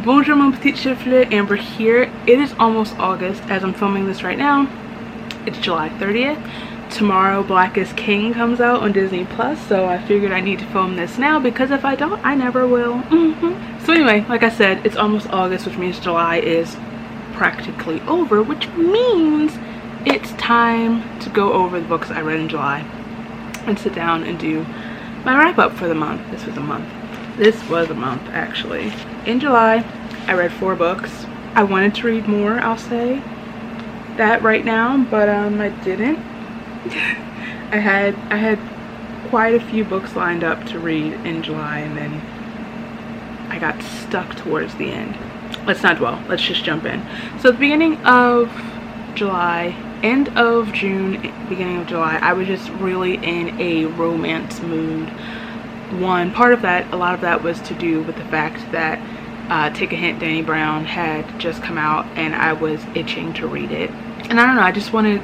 Bonjour mon petit chifle, Amber here. It is almost August as I'm filming this right now. It's July 30th. Tomorrow Black is King comes out on Disney Plus, so I figured I need to film this now because if I don't, I never will. So anyway, like I said, it's almost August, which means July is practically over, which means it's time to go over the books I read in July and sit down and do my wrap up for the month. This was a month actually. In July I read 4 books. I wanted to read more, I'll say that right now, but I didn't. I had quite a few books lined up to read in July, and then I got stuck towards the end. Let's not dwell, let's just jump in. So at the beginning of July, end of June, beginning of July, I was just really in a romance mood. One part of that, a lot of that was to do with the fact that Take a Hint, Danny Brown had just come out and I was itching to read it. And I don't know, I just wanted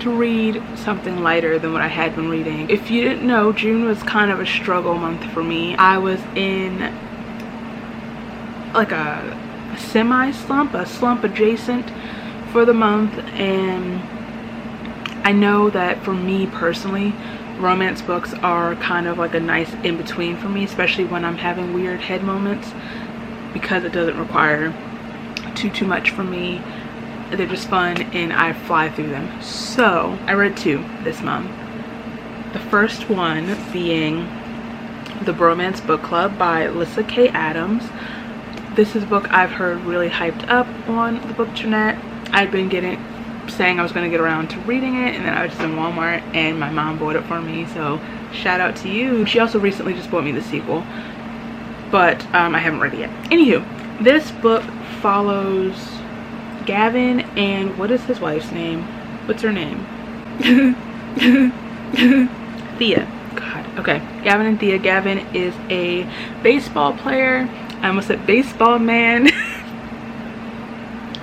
to read something lighter than what I had been reading. If you didn't know, June was kind of a struggle month for me. I was in like a semi-slump, a slump adjacent for the month, and I know that for me personally, romance books are kind of like a nice in-between for me, especially when I'm having weird head moments, because it doesn't require too much from me. They're just fun and I fly through them. So I read 2 this month. The first one being The Bromance Book Club by Lyssa K. Adams. This is a book I've heard really hyped up on the bookternet. I'd been saying I was going to get around to reading it, and then I was just in Walmart and my mom bought it for me, so shout out to you. She also recently just bought me the sequel, but I haven't read it yet. Anywho, this book follows Gavin and what is his wife's name? What's her name? Thea. God. Okay. Gavin and Thea. Gavin is a baseball player. I almost said baseball man.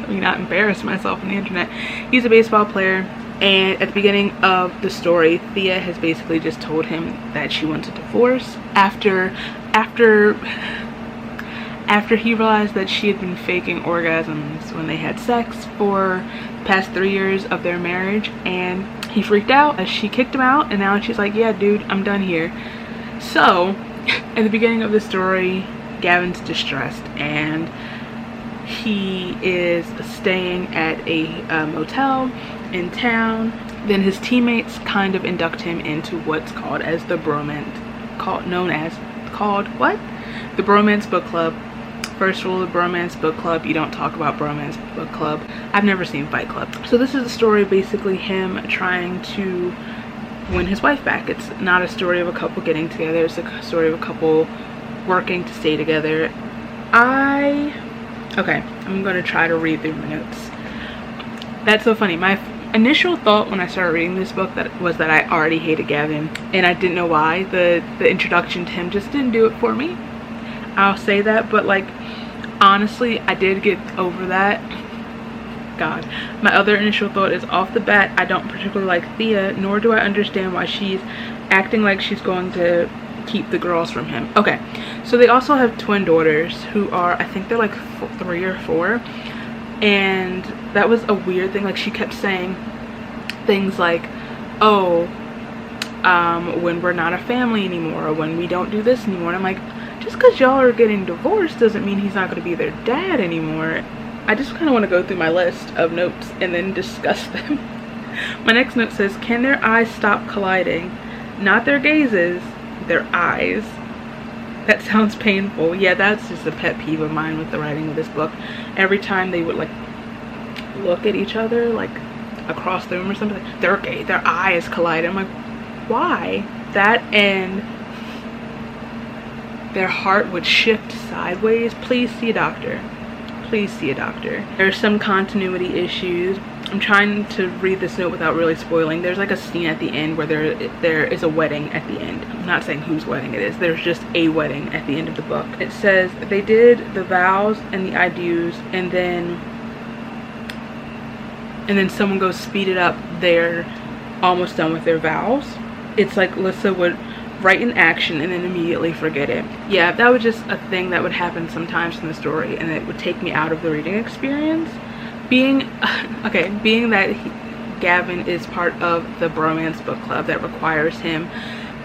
Let me not embarrass myself on the internet. He's a baseball player, and at the beginning of the story, Thea has basically just told him that she wants a divorce after he realized that she had been faking orgasms when they had sex for the past 3 years of their marriage, and he freaked out. She kicked him out, and now she's like, yeah dude, I'm done here. So at the beginning of the story, Gavin's distressed and he is staying at a motel in town. Then his teammates kind of induct him into what's called as the Bromance, the Bromance Book Club. First rule of the Bromance Book Club, you don't talk about Bromance Book Club. I've never seen Fight Club. So this is a story basically him trying to win his wife back. It's not a story of a couple getting together, it's a story of a couple working to stay together. Okay, I'm gonna try to read through my notes. That's so funny. My initial thought when I started reading this book was that I already hated Gavin, and I didn't know why. The introduction to him just didn't do it for me. I'll say that, but like honestly, I did get over that. God. My other initial thought is, off the bat, I don't particularly like Thea, nor do I understand why she's acting like she's going to keep the girls from him. Okay, so they also have twin daughters who are, I think they're like 3 or 4, and that was a weird thing. Like she kept saying things like, oh, when we're not a family anymore, or when we don't do this anymore. And I'm like, just because y'all are getting divorced doesn't mean he's not going to be their dad anymore. I just kind of want to go through my list of notes and then discuss them. My next note says, can their eyes stop colliding? Not their gazes, their eyes. That sounds painful. Yeah, that's just a pet peeve of mine with the writing of this book. Every time they would like look at each other, like across the room or something, their eyes collide. I'm like, why? That, and their heart would shift sideways. Please see a doctor. Please see a doctor. There's some continuity issues. I'm trying to read this note without really spoiling. There's like a scene at the end where there is a wedding at the end. I'm not saying whose wedding it is. There's just a wedding at the end of the book. It says they did the vows and the I do's, and then someone goes speed it up. They're almost done with their vows. It's like Lyssa would write in action and then immediately forget it. Yeah, that was just a thing that would happen sometimes in the story, and it would take me out of the reading experience. Being that Gavin is part of the Bromance book club that requires him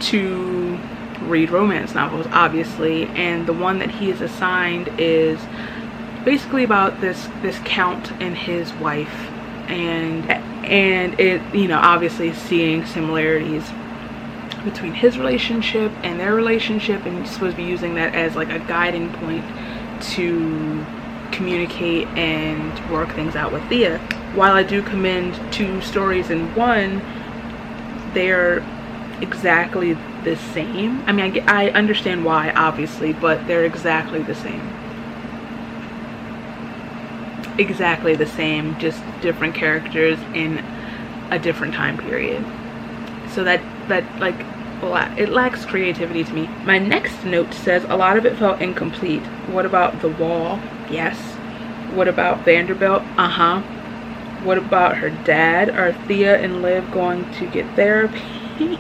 to read romance novels, obviously, and the one that he is assigned is basically about this count and his wife, and it, you know, obviously seeing similarities between his relationship and their relationship, and you're supposed to be using that as like a guiding point to communicate and work things out with Thea. While I do commend 2 stories in one, they're exactly the same. I mean, I understand why, obviously, but they're exactly the same. Exactly the same, just different characters in a different time period. So that like, it lacks creativity to me. My next note says a lot of it felt incomplete. What about the wall? Yes. What about Vanderbilt? What about her dad? Are Thea and Liv going to get therapy?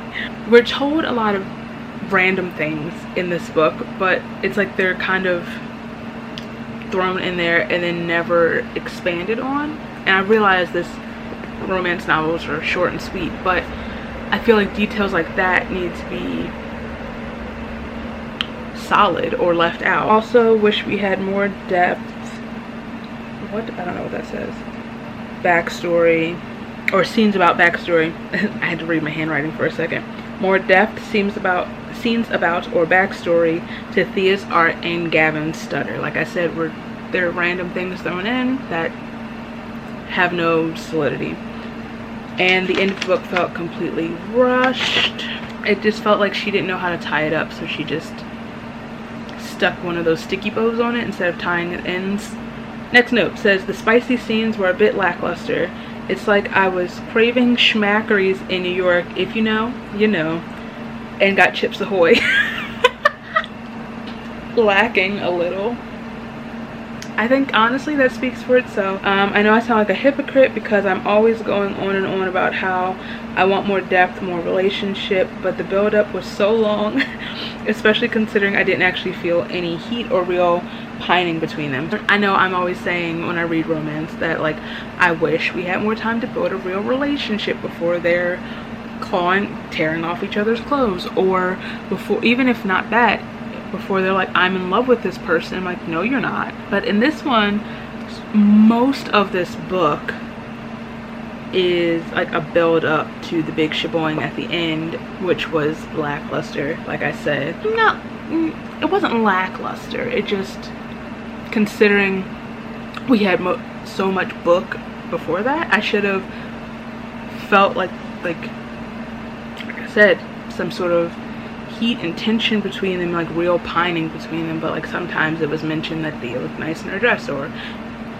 We're told a lot of random things in this book, but it's like they're kind of thrown in there and then never expanded on. And I realize this romance novels are short and sweet, but I feel like details like that need to be solid or left out. Also wish we had more depth. What? I don't know what that says. Backstory or scenes about backstory. I had to read my handwriting for a second. More depth, scenes about or backstory to Thea's art and Gavin's stutter. Like I said, there are random things thrown in that have no solidity. And the end of the book felt completely rushed. It just felt like she didn't know how to tie it up, so she just stuck one of those sticky bows on it instead of tying it ends. Next note says the spicy scenes were a bit lackluster. It's like I was craving schmackeries in New York. If you know, you know. And got Chips Ahoy. Lacking a little. I think honestly that speaks for itself. I know I sound like a hypocrite because I'm always going on and on about how I want more depth, more relationship, but the build up was so long, especially considering I didn't actually feel any heat or real pining between them. I know I'm always saying when I read romance that like I wish we had more time to build a real relationship before they're tearing off each other's clothes, or before, even if not that, before they're like, I'm in love with this person. I'm like, no you're not. But in this one, most of this book is like a build up to the big sheboing at the end, which was lackluster. Like I said, no, it wasn't lackluster. It just, considering we had so much book before that, I should have felt like I said, some sort of heat and tension between them, like real pining between them. But like sometimes it was mentioned that Thea looked nice in her dress or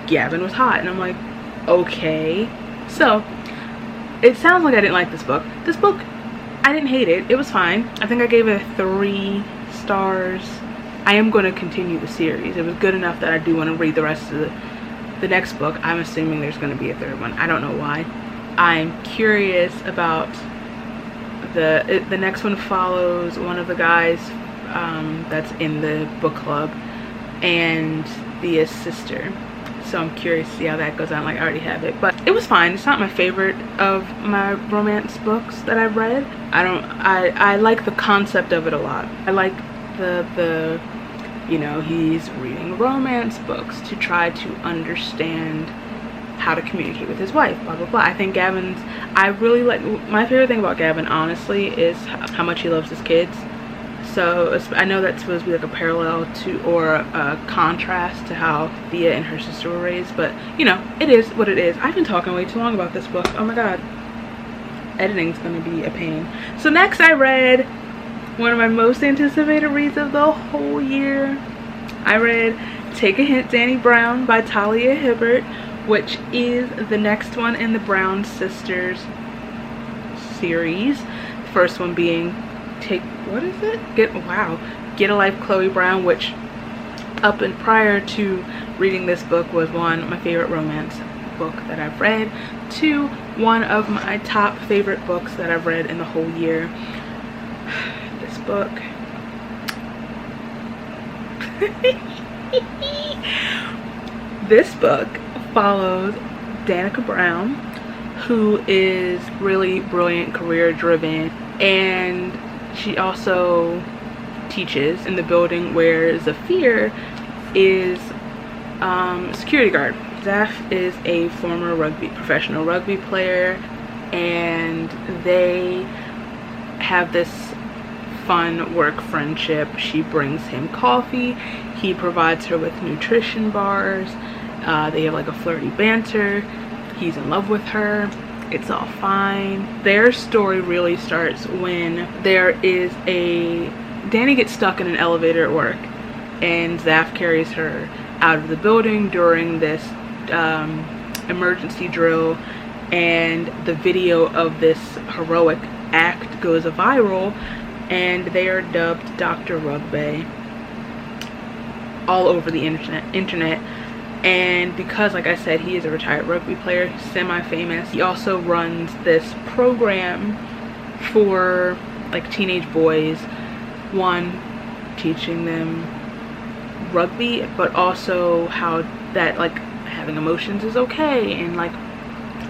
Gavin was hot, and I'm like, okay. So it sounds like I didn't like this book. This book, I didn't hate it. It was fine. I think I gave it 3 stars. I am going to continue the series. It was good enough that I do want to read the rest of the next book. I'm assuming there's going to be a 3rd one. I don't know why. I'm curious about the next one. Follows one of the guys that's in the book club and Thea's sister, so I'm curious to see how that goes on. Like I already have it, but it was fine. It's not my favorite of my romance books that I've read. I like the concept of it a lot. I like the you know, he's reading romance books to try to understand how to communicate with his wife, blah blah blah. I think I really like, my favorite thing about Gavin honestly is how much he loves his kids. So I know that's supposed to be like a parallel to, or a contrast to how Thea and her sister were raised, but you know, it is what it is. I've been talking way too long about this book. Oh my god, editing's gonna be a pain. So next I read one of my most anticipated reads of the whole year. I read Take a Hint, Danny Brown by Talia Hibbert, which is the next one in the Brown Sisters series. The first one being Get a Life, Chloe Brown, which up and prior to reading this book was my favorite romance book that I've read, to one of my top favorite books that I've read in the whole year. This book. This book follows Danica Brown, who is really brilliant, career driven, and she also teaches in the building where Zafir is security guard. Zaf is a former professional rugby player, and they have this fun work friendship. She brings him coffee, he provides her with nutrition bars, they have like a flirty banter, he's in love with her, it's all fine. Their story really starts when Danny gets stuck in an elevator at work, and Zaf carries her out of the building during this emergency drill, and the video of this heroic act goes viral, and they are dubbed Dr. Rugby all over the internet. And because, like I said, he is a retired rugby player, semi-famous, he also runs this program for like teenage boys, one, teaching them rugby, but also how that like having emotions is okay, and like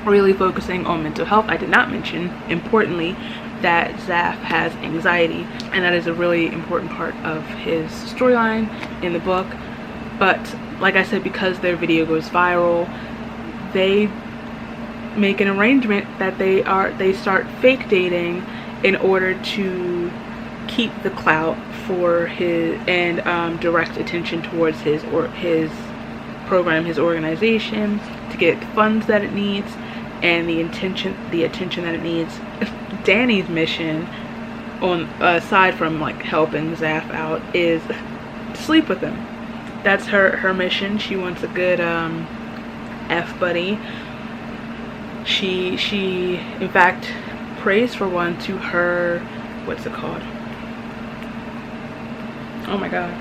really focusing on mental health. I did not mention, importantly, that Zaf has anxiety, and that is a really important part of his storyline in the book. But like I said, because their video goes viral, they make an arrangement that they start fake dating in order to keep the clout for his, and direct attention towards his program, his organization, to get the funds that it needs and the attention that it needs. Danny's mission, aside from like helping Zaf out, is to sleep with him. That's her mission. She wants a good F buddy. She in fact prays for one to her, what's it called? Oh my god.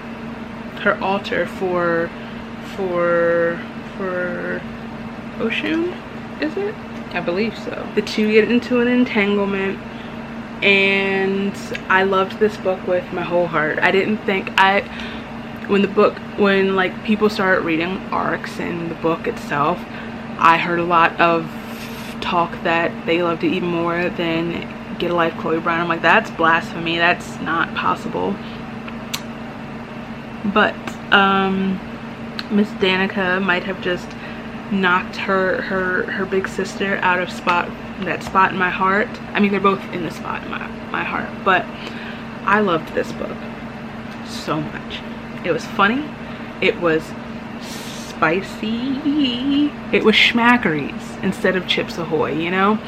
Her altar for Oshun, is it? I believe so. The two get into an entanglement, and I loved this book with my whole heart. I didn't think when like people started reading arcs in the book itself, I heard a lot of talk that they loved it even more than Get a Life, Chloe Brown. I'm like, that's blasphemy, that's not possible. But Miss Danica might have just knocked her big sister out of that spot in my heart. I mean, they're both in the spot in my heart, but I loved this book so much. It was funny, it was spicy, it was schmackeries instead of Chips Ahoy, you know?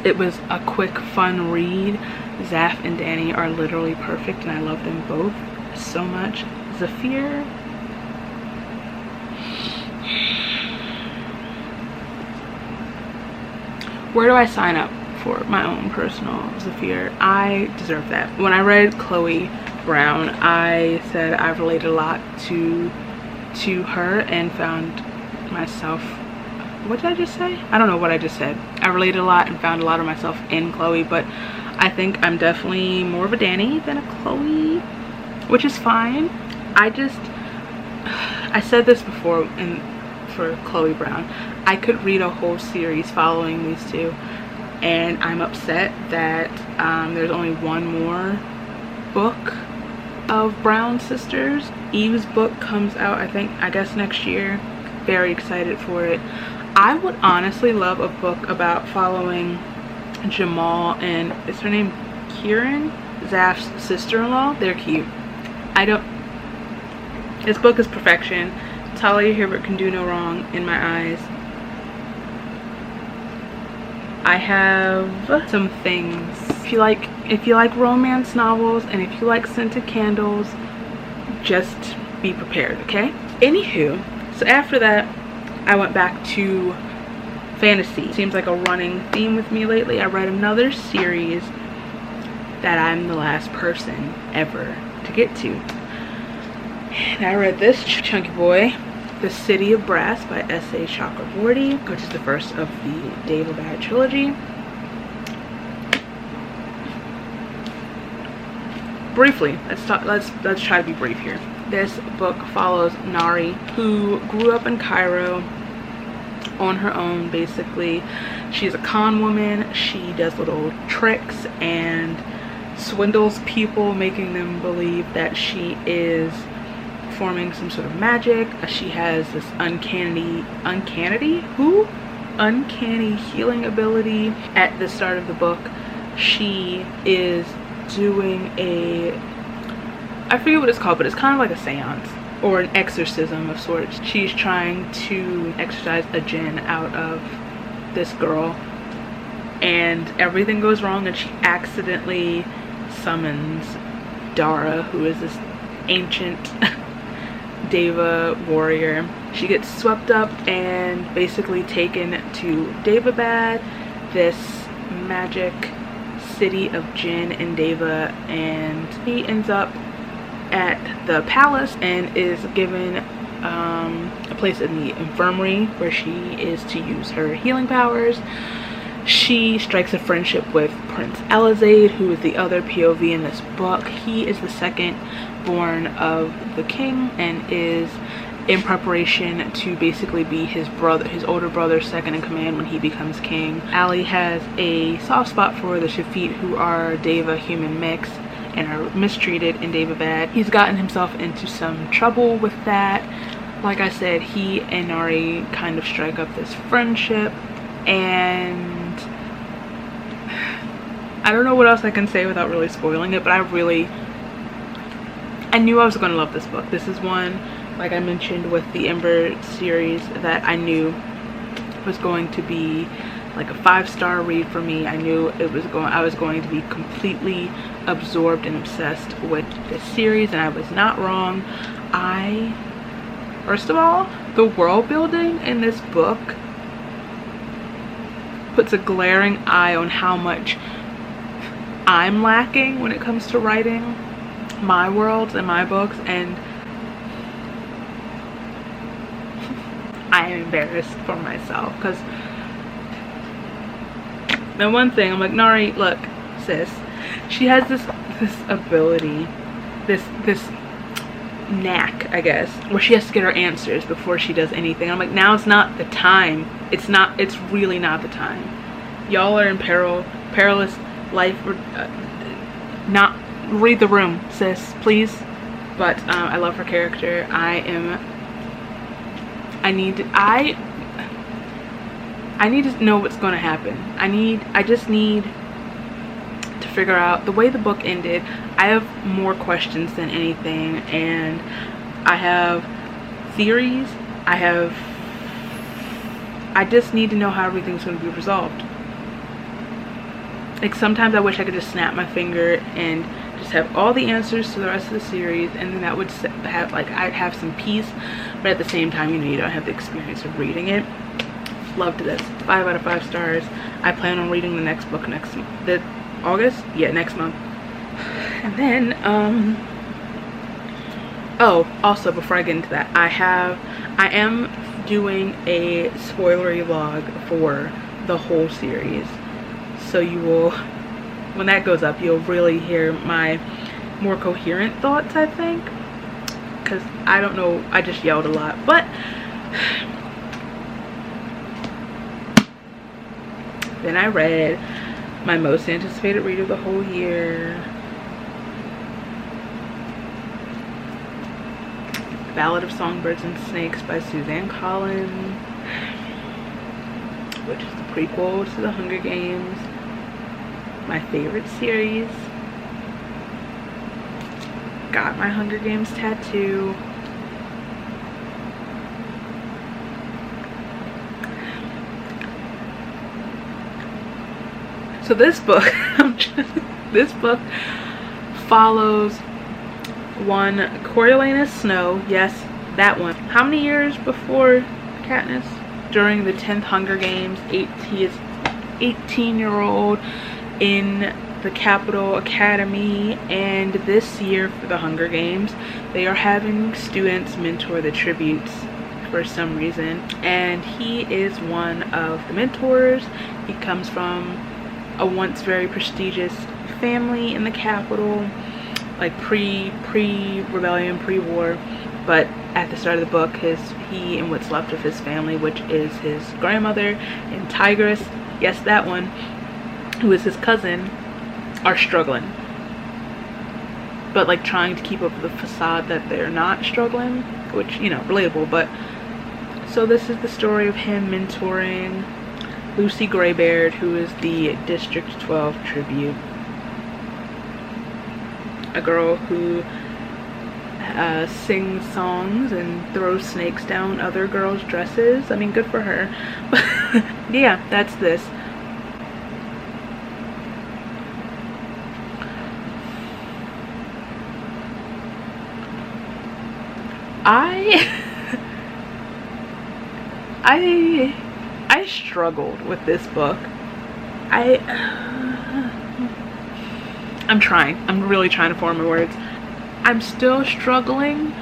It was a quick, fun read. Zaf and Danny are literally perfect, and I love them both so much. Zafir, where do I sign up for my own personal Zafir? I deserve that. When I read Chloe Brown, I said I related a lot to her and found myself, what did I just say? I don't know what I just said. I related a lot and found a lot of myself in Chloe, but I think I'm definitely more of a Danny than a Chloe, which is fine. I said this before for Chloe Brown, I could read a whole series following these two, and I'm upset that there's only one more book of Brown sisters. Eve's book comes out, I guess next year. Very excited for it. I would honestly love a book about following Jamal and, is her name Kieran? Zaf's sister-in-law. They're cute. This book is perfection. Talia Hibbert can do no wrong in my eyes. I have some things. If you like romance novels and if you like scented candles, just be prepared, okay? Anywho, so after that, I went back to fantasy. Seems like a running theme with me lately. I read another series that I'm the last person ever to get to. And I read this chunky boy, The City of Brass by S.A. Chakraborty, which is the first of the Day of the Bad trilogy. briefly, let's try to be brief here. This book follows Nari, who grew up in Cairo on her own. Basically, she's a con woman. She does little tricks and swindles people, making them believe that she is performing some sort of magic. She has this uncanny healing ability. At the start of the book, she is doing I forget what it's called, but it's kind of like a seance or an exorcism of sorts. She's trying to exorcise a jinn out of this girl, and everything goes wrong, and she accidentally summons Dara, who is this ancient Deva warrior. She gets swept up and basically taken to Daevabad, this magic city of jinn and Deva, and he ends up at the palace and is given a place in the infirmary where she is to use her healing powers. She strikes a friendship with Prince Elizade, who is the other POV in this book. He is the second born of the king and is in preparation to basically be his older brother's second in command when he becomes king. Ali has a soft spot for the Shafit, who are Deva human mix and are mistreated in Daevabad. He's gotten himself into some trouble with that. Like I said, he and Nari kind of strike up this friendship, and I don't know what else I can say without really spoiling it, but I knew I was going to love this book. This is one, like I mentioned with the Ember series, that I knew was going to be like a 5-star read for me. I knew I was going to be completely absorbed and obsessed with this series, and I was not wrong. First of all, the world building in this book puts a glaring eye on how much I'm lacking when it comes to writing my worlds and my books, and I am embarrassed for myself, because the one thing I'm like, Nari, look, sis, she has this ability, this knack, I guess, where she has to get her answers before she does anything. I'm like, now's not the time. It's really not the time. Y'all are in perilous life. Not read the room, sis, please. But I love her character. I need to know what's going to happen. I just need to figure out the way the book ended. I have more questions than anything, and I have theories. I just need to know how everything's going to be resolved. Like, sometimes I wish I could just snap my finger and just have all the answers to the rest of the series, and then that would have, like, I'd have some peace. But at the same time, you don't have the experience of reading it. Loved this. 5 out of 5 stars. I plan on reading the next book next August? Yeah, next month. And then oh, also before I get into that, I am doing a spoilery vlog for the whole series. So you will, when that goes up, you'll really hear my more coherent thoughts, I think. Because I don't know, I just yelled a lot. But then I read my most anticipated read of the whole year, Ballad of Songbirds and Snakes by Suzanne Collins, which is the prequel to the Hunger Games, my favorite series. Got my Hunger Games tattoo. So this book, this book follows one Coriolanus Snow, yes, that one. How many years before Katniss? During the 10th Hunger Games. He is 18-year-old in the Capital Academy, and this year for the Hunger Games, they are having students mentor the tributes for some reason, and he is one of the mentors. He comes from a once very prestigious family in the capital, like pre-rebellion, pre-war. But at the start of the book, he and what's left of his family, which is his grandmother and Tigress, yes, that one, who is his cousin, are struggling. But like trying to keep up the facade that they're not struggling, which, you know, relatable. But so this is the story of him mentoring Lucy Graybeard, who is the District 12 tribute. A girl who sings songs and throws snakes down other girls' dresses. I mean, good for her. But yeah, that's this. I struggled with this book. I'm trying. I'm really trying to form my words. I'm still struggling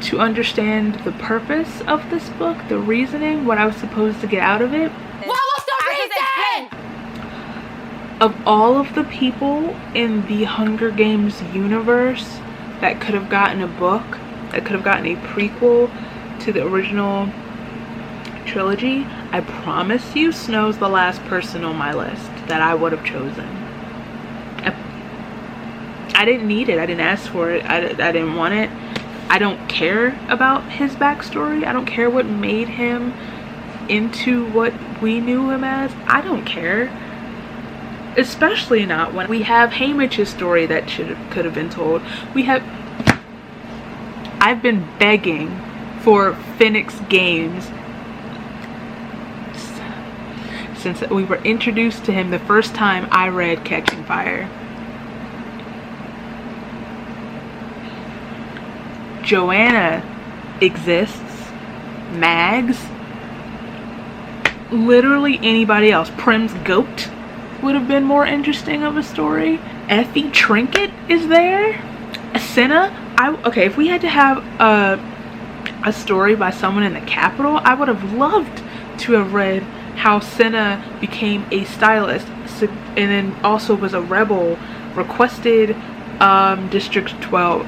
to understand the purpose of this book, the reasoning, what I was supposed to get out of it. What was the reason? Of all of the people in the Hunger Games universe that could have gotten a book, that could have gotten a prequel to the original trilogy, I promise you Snow's the last person on my list that I would have chosen. I didn't need it. I didn't ask for it. I didn't want it. I don't care about his backstory. I don't care what made him into what we knew him as. I don't care. Especially not when we have Haymitch's story that could have been told. I've been begging for Phoenix Games since we were introduced to him the first time I read Catching Fire. Joanna exists. Mags. Literally anybody else. Prim's goat would have been more interesting of a story. Effie Trinket is there. Senna. Okay, if we had to have a story by someone in the Capitol, I would have loved to have read how Senna became a stylist and then also was a rebel, requested District 12.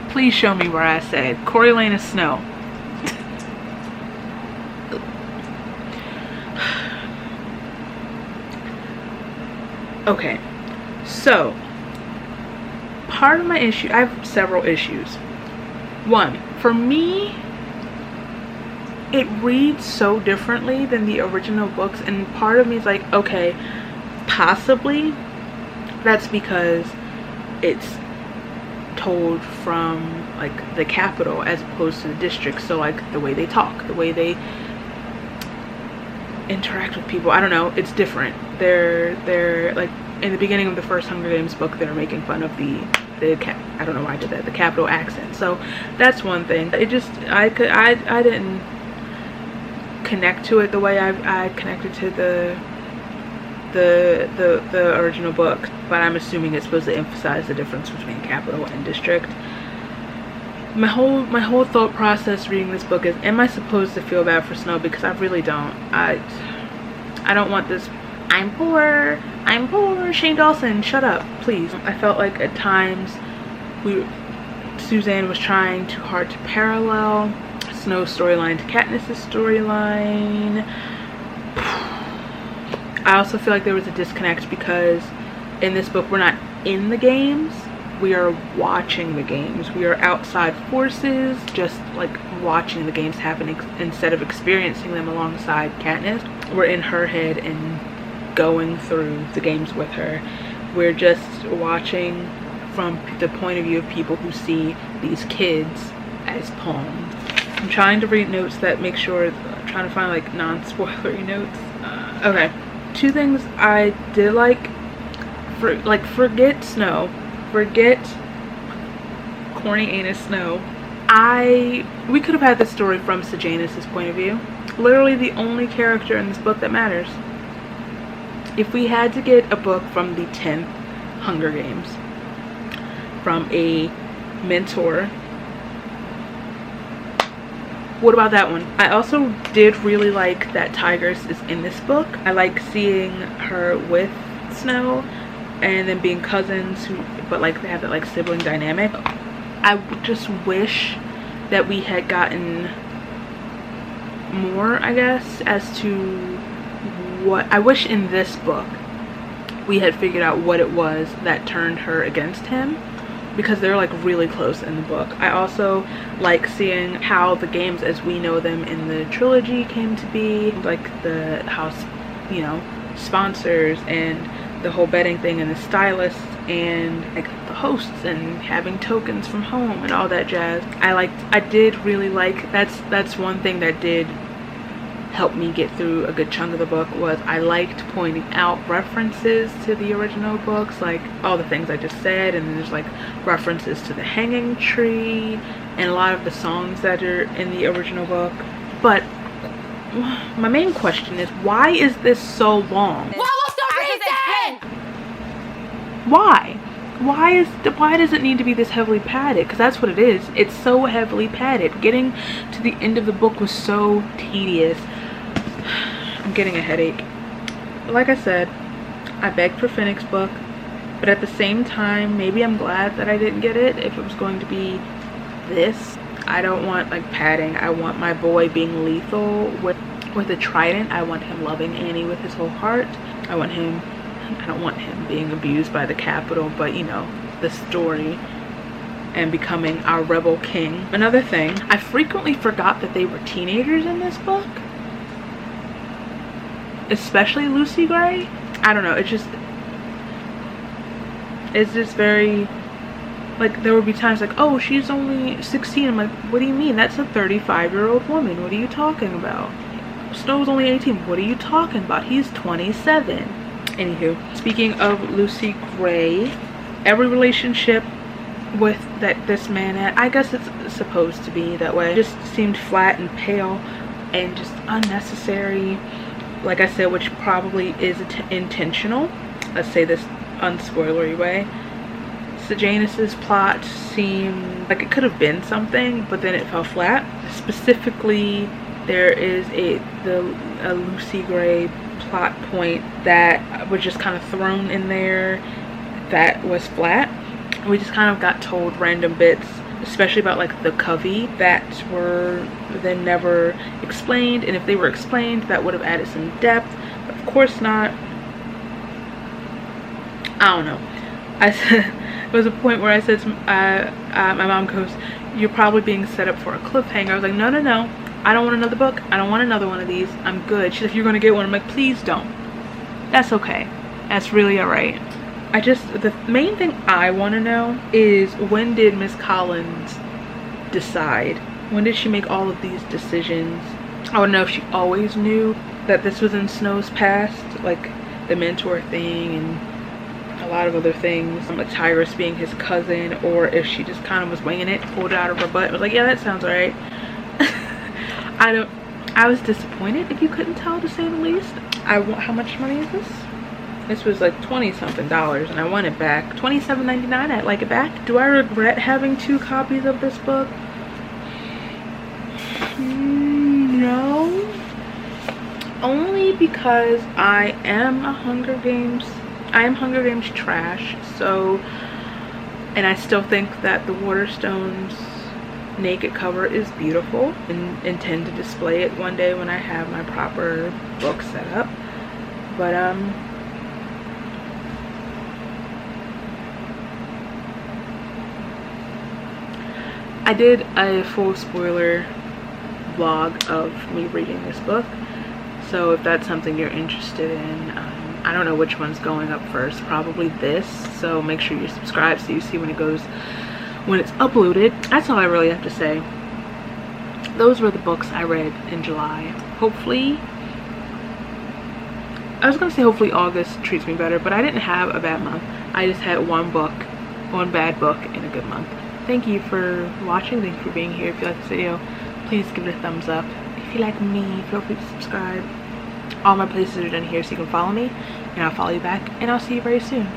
Please show me where I said Coriolanus Snow. Okay, so part of my issue, I have several issues. One, for me, it reads so differently than the original books, and part of me is like, okay, possibly that's because it's told from like the capital as opposed to the district, so like the way they talk, the way they interact with people, I don't know, it's different. They're like in the beginning of the first Hunger Games book, they're making fun of the I don't know why I did that, the capital accent. So that's one thing. It just I didn't connect to it the way I connected to the original book, but I'm assuming it's supposed to emphasize the difference between capital and district. My whole thought process reading this book is, am I supposed to feel bad for Snow? Because I really don't. I don't want this I'm poor Shane Dawson, shut up, please. I felt like at times Suzanne was trying too hard to parallel Snow's storyline to Katniss's storyline. I also feel like there was a disconnect because in this book we're not in the games, we are watching the games. We are outside forces, just like watching the games happen instead of experiencing them alongside Katniss. We're in her head and going through the games with her. We're just watching from the point of view of people who see these kids as pawns. I'm trying to read notes that make sure, trying to find like non-spoilery notes. Okay, two things I did like. Forget Snow, forget corny anus Snow. We could have had this story from Sejanus's point of view. Literally the only character in this book that matters. If we had to get a book from the 10th Hunger Games, from a mentor What about that one? I also did really like that Tigress is in this book. I like seeing her with Snow and then being cousins but like they have that like sibling dynamic. I just wish that we had gotten more, I guess, as to what I wish in this book we had figured out what it was that turned her against him, because they're like really close in the book. I also like seeing how the games as we know them in the trilogy came to be, like the house, you know, sponsors and the whole betting thing and the stylists and like the hosts and having tokens from home and all that jazz. I did really like, that's one thing that did help me get through a good chunk of the book, was I liked pointing out references to the original books, like all the things I just said, and then there's like references to the hanging tree and a lot of the songs that are in the original book. But my main question is, why is this so long? What was the reason? Why does it need to be this heavily padded? Because that's what it is. It's so heavily padded. Getting to the end of the book was so tedious. I'm getting a headache. Like I said, I begged for Phoenix book, but at the same time, maybe I'm glad that I didn't get it if it was going to be this. I don't want like padding. I want my boy being lethal with a trident. I want him loving Annie with his whole heart. I don't want him being abused by the Capitol, but you know, the story and becoming our rebel king. Another thing, I frequently forgot that they were teenagers in this book, especially Lucy Gray. I don't know, it's just very, like, there would be times like, oh, she's only 16. I'm like, what do you mean? That's a 35-year-old woman. What are you talking about? Snow's only 18. What are you talking about? He's 27. Anywho, speaking of Lucy Gray, every relationship with this man had, I guess it's supposed to be that way, just seemed flat and pale and just unnecessary, like I said, which probably is intentional. Let's say this unspoilery way. Sejanus's plot seemed like it could have been something, but then it fell flat. Specifically, there is a Lucy Gray plot point that was just kind of thrown in there that was flat. We just kind of got told random bits, especially about like the covey, that were then never explained, and if they were explained, that would have added some depth, but of course not. I don't know. I said, there was a point where I said to, my mom goes, "You're probably being set up for a cliffhanger." I was like, no, I don't want another book. I don't want another one of these. I'm good. She's like, "You're gonna get one." I'm like, please don't. That's okay. That's really alright. The main thing I want to know is, when did Miss Collins decide? When did she make all of these decisions? I want to know if she always knew that this was in Snow's past, like the mentor thing and a lot of other things, like Tyrus being his cousin, or if she just kind of was winging it, pulled it out of her butt. I was like, yeah, that sounds alright. I was disappointed, if you couldn't tell, to say the least. How much money is this? This was like $20-something and I want it back. $27.99, I'd like it back. Do I regret having 2 copies of this book? No. Only because I am Hunger Games trash, so, and I still think that the Waterstones naked cover is beautiful, and intend to display it one day when I have my proper book set up. But I did a full spoiler vlog of me reading this book, so if that's something you're interested in, I don't know which one's going up first, probably this, so make sure you subscribe so you see when it's uploaded. That's all I really have to say. Those were the books I read in July. Hopefully, I was gonna say hopefully August treats me better, but I didn't have a bad month. I just had one bad book in a good month. Thank you for watching. Thank you for being here. If you like this video, please give it a thumbs up. If you like me, feel free to subscribe. All my places are done here so you can follow me, and I'll follow you back, and I'll see you very soon.